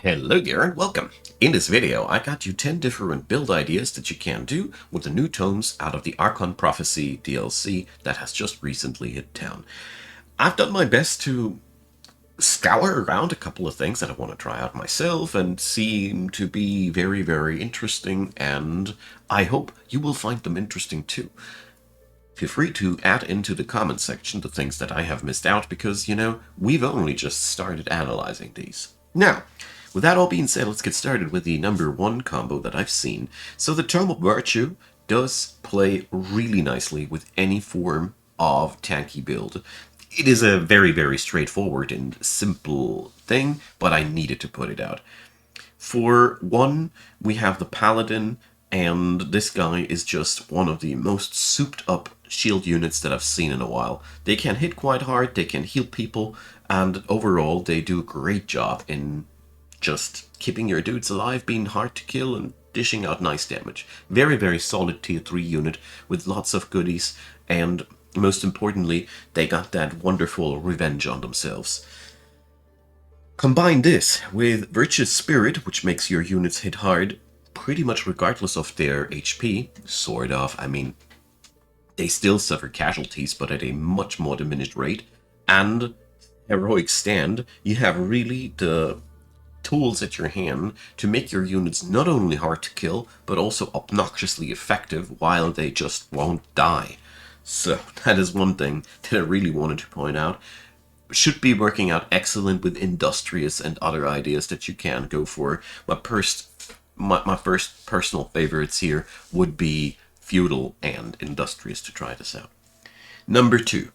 Hello there and welcome! In this video I got you 10 different build ideas that you can do with the new tomes out of the Archon Prophecy DLC that has just recently hit town. I've done my best to scour around a couple of things that I want to try out myself and seem to be very interesting, and I hope you will find them interesting too. Feel free to add into the comment section the things that I have missed out because, we've only just started analyzing these. Now, with that all being said, let's get started with the number one combo that I've seen. So the Tome of Virtue does play really nicely with any form of tanky build. It is a very straightforward and simple thing, but I needed to put it out. For one, we have the Paladin, and this guy is just one of the most souped up shield units that I've seen in a while. They can hit quite hard, they can heal people, and overall they do a great job in just keeping your dudes alive, being hard to kill, and dishing out nice damage. Very solid tier 3 unit with lots of goodies, and most importantly, they got that wonderful revenge on themselves. Combine this with Virtuous Spirit, which makes your units hit hard pretty much regardless of their HP, sort of. I mean, they still suffer casualties, but at a much more diminished rate. And Heroic Stand, you have really the tools at your hand to make your units not only hard to kill, but also obnoxiously effective while they just won't die. So that is one thing that I really wanted to point out. Should be working out excellent with Industrious and other ideas that you can go for. My first personal favorites here would be Feudal and Industrious to try this out. Number 2.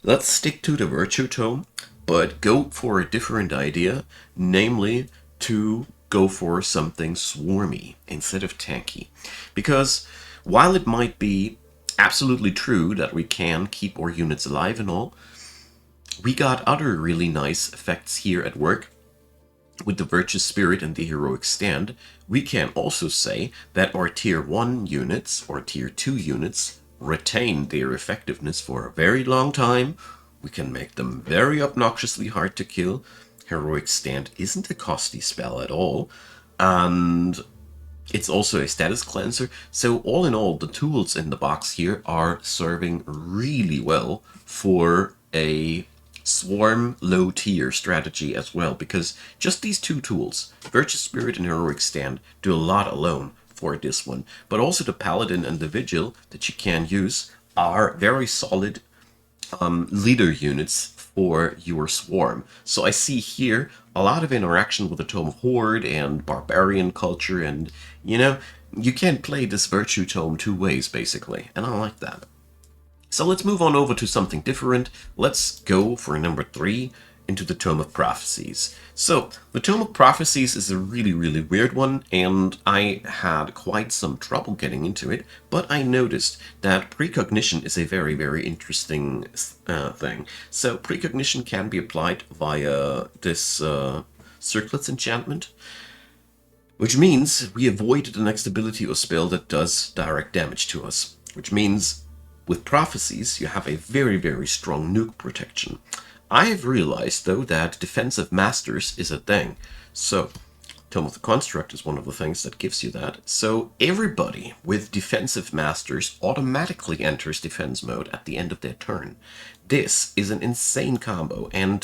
Let's stick to the Virtue Tome, but go for a different idea, namely to go for something swarmy instead of tanky. Because while it might be absolutely true that we can keep our units alive and all, we got other really nice effects here at work. With the Virtuous Spirit and the Heroic Stand, we can also say that our tier 1 units or tier 2 units retain their effectiveness for a very long time. We can make them very obnoxiously hard to kill. Heroic Stand isn't a costly spell at all, and it's also a status cleanser. So all in all, the tools in the box here are serving really well for a Swarm low tier strategy as well, because just these two tools, Virtuous Spirit and Heroic Stand, do a lot alone for this one. But also the Paladin and the Vigil that you can use are very solid leader units for your Swarm. So I see here a lot of interaction with the Tome of Horde and Barbarian Culture, and you can play this Virtue Tome two ways basically, and I like that. So let's move on over to something different. Let's go for number 3 into the Tome of Prophecies. So the Tome of Prophecies is a really weird one, and I had quite some trouble getting into it, but I noticed that Precognition is a very interesting thing. So Precognition can be applied via this Circlets enchantment, which means we avoid the next ability or spell that does direct damage to us, which means with Prophecies, you have a very strong nuke protection. I have realized, though, that Defensive Masters is a thing. So, Tome of the Construct is one of the things that gives you that. So, everybody with Defensive Masters automatically enters defense mode at the end of their turn. This is an insane combo, and,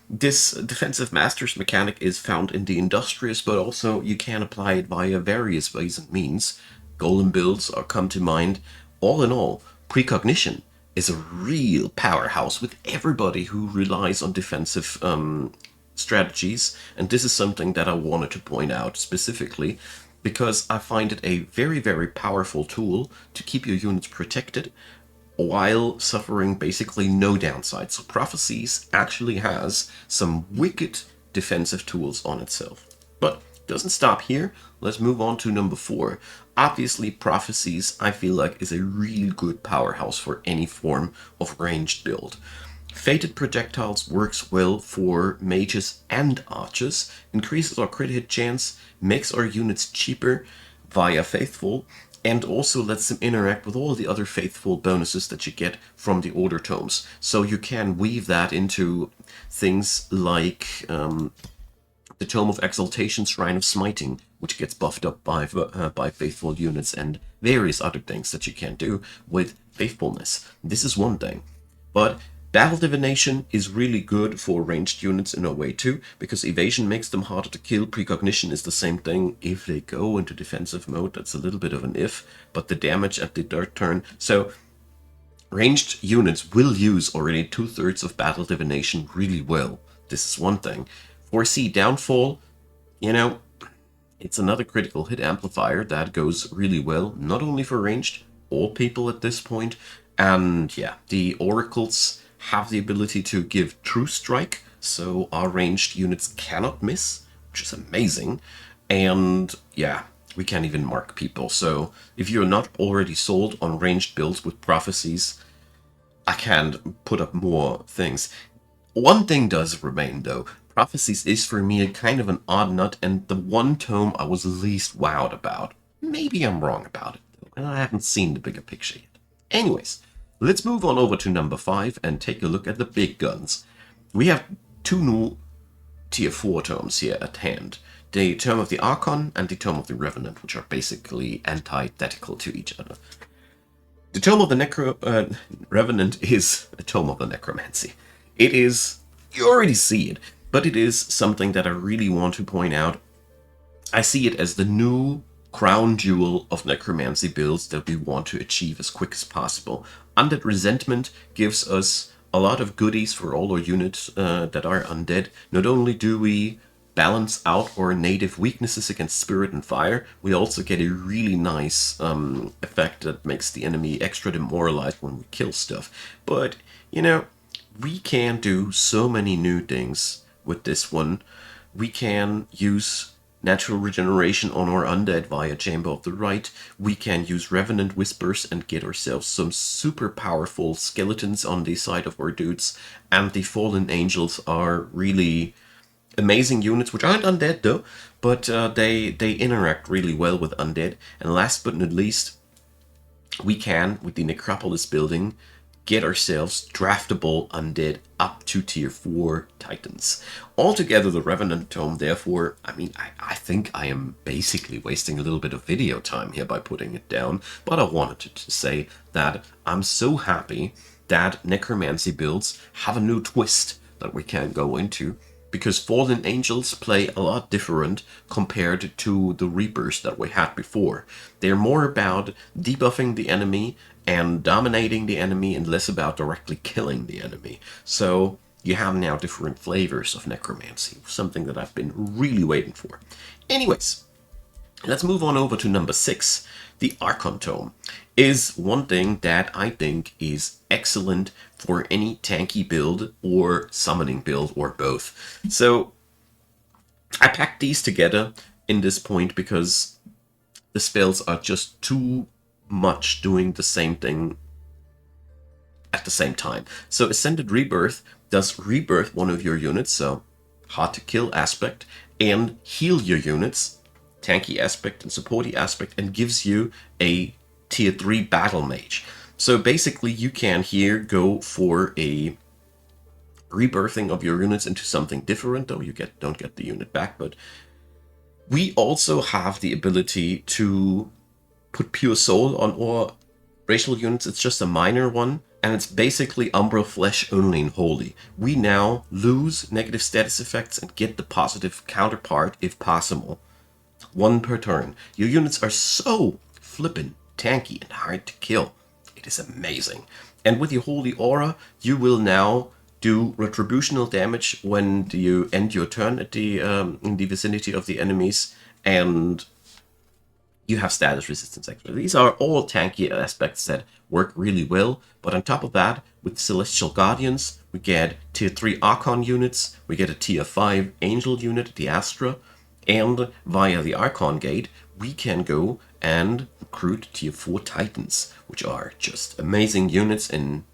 this Defensive Masters mechanic is found in the Industrious, but also you can apply it via various ways and means. Golem builds come to mind. All in all, Precognition is a real powerhouse with everybody who relies on defensive strategies, and this is something that I wanted to point out specifically because I find it a very powerful tool to keep your units protected while suffering basically no downsides. So Prophecies actually has some wicked defensive tools on itself. But doesn't stop here. Let's move on to number 4. Obviously, Prophecies, I feel like, is a really good powerhouse for any form of ranged build. Fated Projectiles works well for mages and archers, increases our crit hit chance, makes our units cheaper via Faithful, and also lets them interact with all the other Faithful bonuses that you get from the older tomes. So you can weave that into things like The Tome of Exaltation, Shrine of Smiting, which gets buffed up by faithful units, and various other things that you can do with faithfulness. This is one thing. But Battle Divination is really good for ranged units in a way too, because evasion makes them harder to kill. Precognition is the same thing. If they go into defensive mode, that's a little bit of an if, but the damage at the third turn. So ranged units will use already 2/3 of Battle Divination really well. This is one thing. Foresee Downfall, you know, it's another critical hit amplifier that goes really well, not only for ranged, all people at this point. And yeah, the oracles have the ability to give True Strike, so our ranged units cannot miss, which is amazing. And yeah, we can't even mark people. So if you're not already sold on ranged builds with prophecies, I can't put up more things. One thing does remain though. Prophecies is for me a kind of an odd nut, and the one tome I was least wowed about. Maybe I'm wrong about it though, and I haven't seen the bigger picture yet. Anyways, let's move on over to number 5 and take a look at the big guns. We have 2 new tier 4 tomes here at hand. The Tome of the Archon and the Tome of the Revenant, which are basically antithetical to each other. The Tome of the Revenant is a Tome of the Necromancy. It is, you already see it, but it is something that I really want to point out. I see it as the new crown jewel of necromancy builds that we want to achieve as quick as possible. Undead Resentment gives us a lot of goodies for all our units that are undead. Not only do we balance out our native weaknesses against spirit and fire, we also get a really nice effect that makes the enemy extra demoralized when we kill stuff. But, you know, we can do so many new things with this one. We can use natural regeneration on our undead via Chamber of the Right. We can use Revenant Whispers and get ourselves some super powerful skeletons on the side of our dudes. And the Fallen Angels are really amazing units, which aren't undead though, but they interact really well with undead. And last but not least, we can, with the Necropolis building, get ourselves draftable undead up to tier 4 titans. Altogether, the Revenant Tome, therefore, I mean, I think I am basically wasting a little bit of video time here by putting it down, but I wanted to say that I'm so happy that necromancy builds have a new twist that we can go into, because Fallen Angels play a lot different compared to the Reapers that we had before. They're more about debuffing the enemy and dominating the enemy, and less about directly killing the enemy. So you have now different flavors of necromancy, something that I've been really waiting for. Anyways, let's move on over to number 6. The Archon Tome is one thing that I think is excellent for any tanky build or summoning build or both. So I packed these together in this point because the spells are just too much doing the same thing at the same time. So Ascended Rebirth does rebirth one of your units, so hard to kill aspect, and heal your units, tanky aspect and supporty aspect, and gives you a tier 3 battle mage. So basically you can here go for a rebirthing of your units into something different, though you don't get the unit back, but we also have the ability to put Pure Soul on our racial units. It's just a minor one, and it's basically Umbral Flesh only in Holy. We now lose negative status effects and get the positive counterpart if possible. 1 per turn. Your units are so flippin' tanky and hard to kill. It is amazing. And with your Holy Aura, you will now do retributional damage when you end your turn at the in the vicinity of the enemies, and you have status resistance extra. These are all tanky aspects that work really well, but on top of that, with Celestial Guardians, we get tier 3 Archon units, we get a tier 5 Angel unit, the Astra, and via the Archon Gate, we can go and recruit tier 4 Titans, which are just amazing units in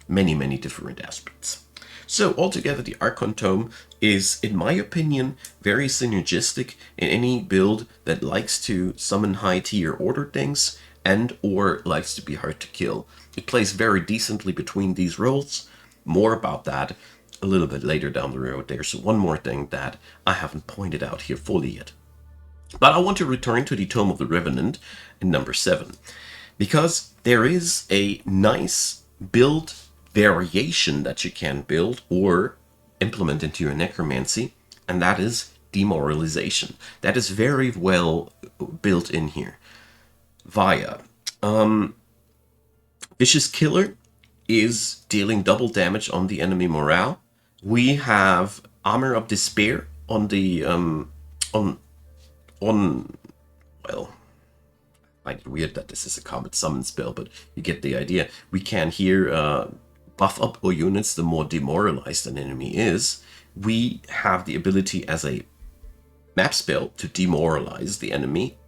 many, many different aspects. So altogether, the Archon Tome is, in my opinion, very synergistic in any build that likes to summon high tier order things and or likes to be hard to kill. It plays very decently between these roles. More about that a little bit later down the road. There's one more thing that I haven't pointed out here fully yet. But I want to return to the Tome of the Revenant in number 7, because there is a nice build variation that you can build or implement into your necromancy, and that is demoralization. That is very well built in here. Via Vicious Killer is dealing double damage on the enemy morale. We have Armor of Despair on the on well, I find it weird that this is a common summon spell, but you get the idea. We can here buff up our units the more demoralized an enemy is. We have the ability as a map spell to demoralize the enemy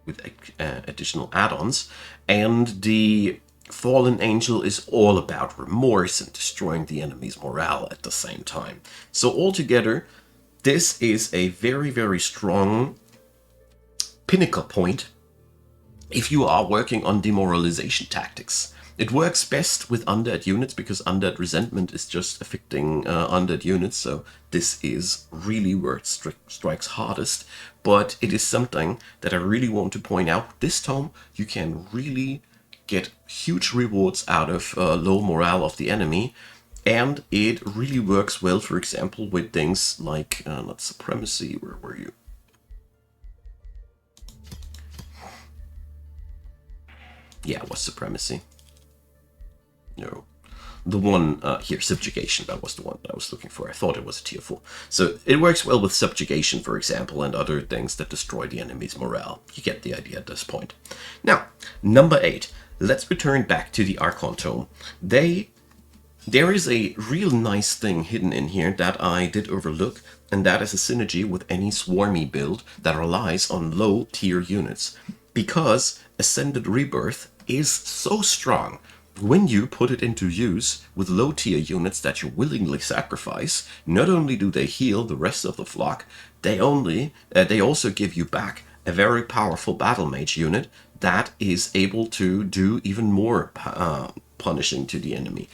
with additional add-ons, and the Fallen Angel is all about remorse and destroying the enemy's morale at the same time. So altogether, this is a very, very strong pinnacle point if you are working on demoralization tactics. It works best with undead units because undead resentment is just affecting undead units, so this is really where it strikes hardest. But it is something that I really want to point out. This tome, you can really get huge rewards out of low morale of the enemy, and it really works well, for example, with things like, not Supremacy, where were you? Yeah, it was Supremacy. No. The one here, Subjugation, that was the one that I was looking for. I thought it was a tier 4. So it works well with Subjugation, for example, and other things that destroy the enemy's morale. You get the idea at this point. Now, number 8. Let's return back to the Archon Tome. There is a real nice thing hidden in here that I did overlook, and that is a synergy with any swarmy build that relies on low tier units. Because Ascended Rebirth is so strong, when you put it into use with low tier units that you willingly sacrifice, not only do they heal the rest of the flock, they also give you back a very powerful battle mage unit that is able to do even more punishing to the enemy.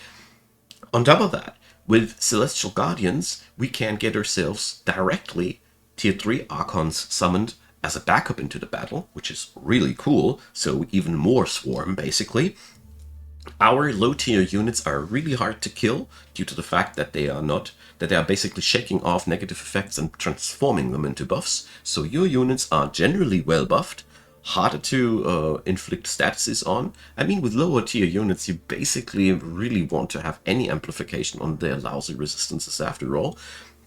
On top of that, with Celestial Guardians, we can get ourselves directly tier 3 Archons summoned as a backup into the battle, which is really cool, so even more swarm, basically. Our low tier units are really hard to kill due to the fact that they are basically shaking off negative effects and transforming them into buffs. So your units are generally well buffed, harder to inflict statuses on. I mean, with lower tier units, you basically really want to have any amplification on their lousy resistances after all.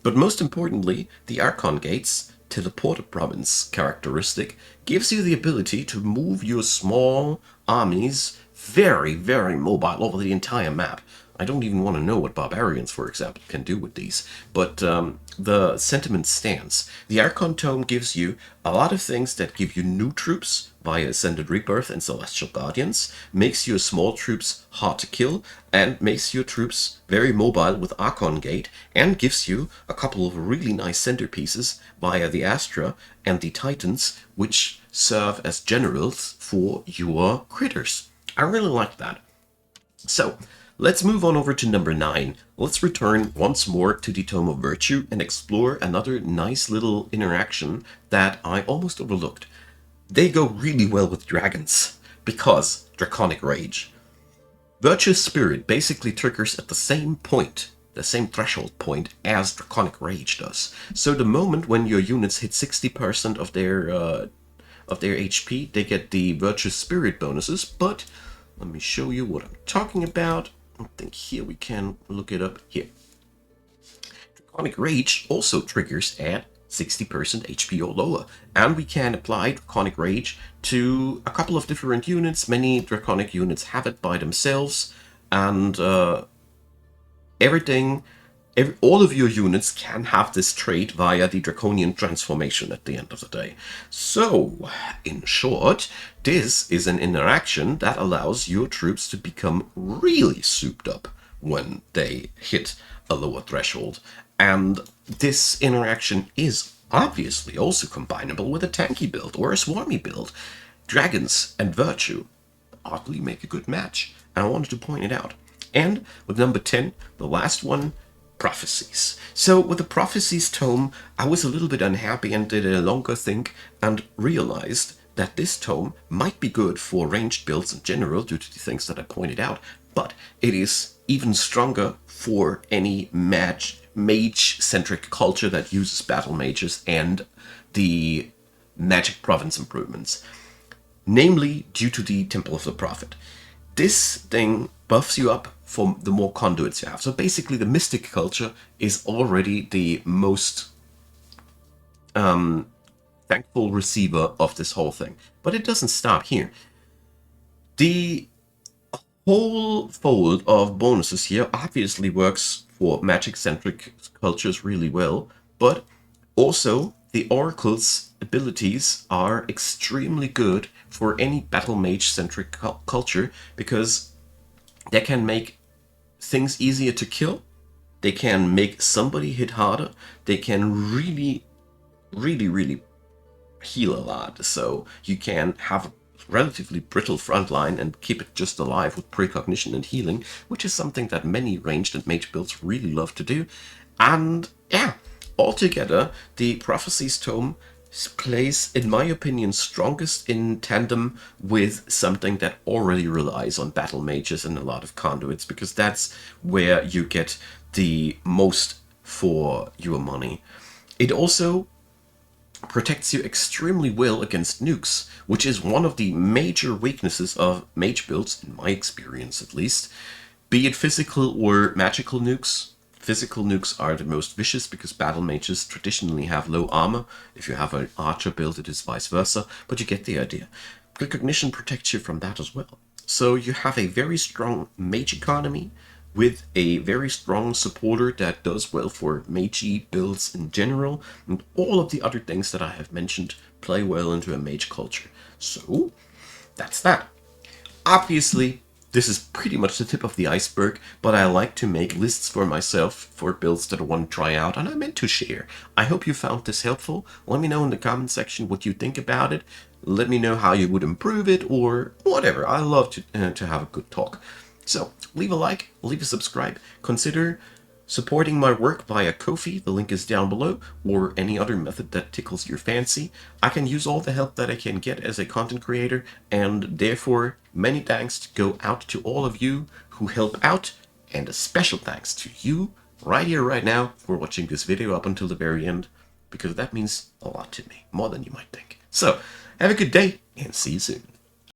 But most importantly, the Archon Gates Teleporter Province characteristic gives you the ability to move your small armies very, very mobile over the entire map. I don't even want to know what barbarians, for example, can do with these, but the sentiment stands. The Archon Tome gives you a lot of things that give you new troops via Ascended Rebirth and Celestial Guardians, makes your small troops hard to kill, and makes your troops very mobile with Archon Gate, and gives you a couple of really nice centerpieces via the Astra and the Titans, which serve as generals for your critters. I really like that. So, let's move on over to number 9. Let's return once more to the Tome of Virtue and explore another nice little interaction that I almost overlooked. They go really well with dragons, because Draconic Rage. Virtuous Spirit basically triggers at the same point, the same threshold point as Draconic Rage does. So the moment when your units hit 60% of their HP, they get the Virtuous Spirit bonuses, but let me show you what I'm talking about. I think here we can look it up. Here. Draconic Rage also triggers at 60% HP or lower, and we can apply Draconic Rage to a couple of different units. Many Draconic units have it by themselves, and all of your units can have this trait via the Draconian transformation at the end of the day. So, in short, this is an interaction that allows your troops to become really souped up when they hit a lower threshold. And this interaction is obviously also combinable with a tanky build or a swarmy build. Dragons and Virtue oddly make a good match, and I wanted to point it out. And with number 10, the last one, Prophecies. So with the Prophecies tome, I was a little bit unhappy and did a longer think and realized that this tome might be good for ranged builds in general due to the things that I pointed out, but it is even stronger for any mage-centric culture that uses battle mages and the magic province improvements, namely due to the Temple of the Prophet. This thing buffs you up for the more conduits you have. So basically the mystic culture is already the most thankful receiver of this whole thing. But it doesn't stop here. The whole fold of bonuses here obviously works for magic-centric cultures really well, but also the oracle's abilities are extremely good for any battle mage-centric culture because they can make things easier to kill, they can make somebody hit harder, they can really, really heal a lot, so you can have a relatively brittle frontline and keep it just alive with precognition and healing, which is something that many ranged and mage builds really love to do. And yeah, altogether, the Prophecies tome plays, in my opinion, strongest in tandem with something that already relies on battle mages and a lot of conduits, because that's where you get the most for your money. It also protects you extremely well against nukes, which is one of the major weaknesses of mage builds, in my experience at least. Be it physical or magical nukes. Physical nukes are the most vicious because battle mages traditionally have low armor. If you have an archer build, it is vice versa, but you get the idea. Precognition protects you from that as well. So you have a very strong mage economy with a very strong supporter that does well for mage builds in general, and all of the other things that I have mentioned play well into a mage culture. So, that's that. Obviously, this is pretty much the tip of the iceberg, but I like to make lists for myself for builds that I want to try out, and I meant to share. I hope you found this helpful. Let me know in the comment section what you think about it. Let me know how you would improve it, or whatever. I love to have a good talk. So, leave a like, leave a subscribe, consider supporting my work via Ko-fi, the link is down below, or any other method that tickles your fancy. I can use all the help that I can get as a content creator, and therefore, many thanks go out to all of you who help out, and a special thanks to you, right here, right now, for watching this video up until the very end, because that means a lot to me, more than you might think. So, have a good day, and see you soon.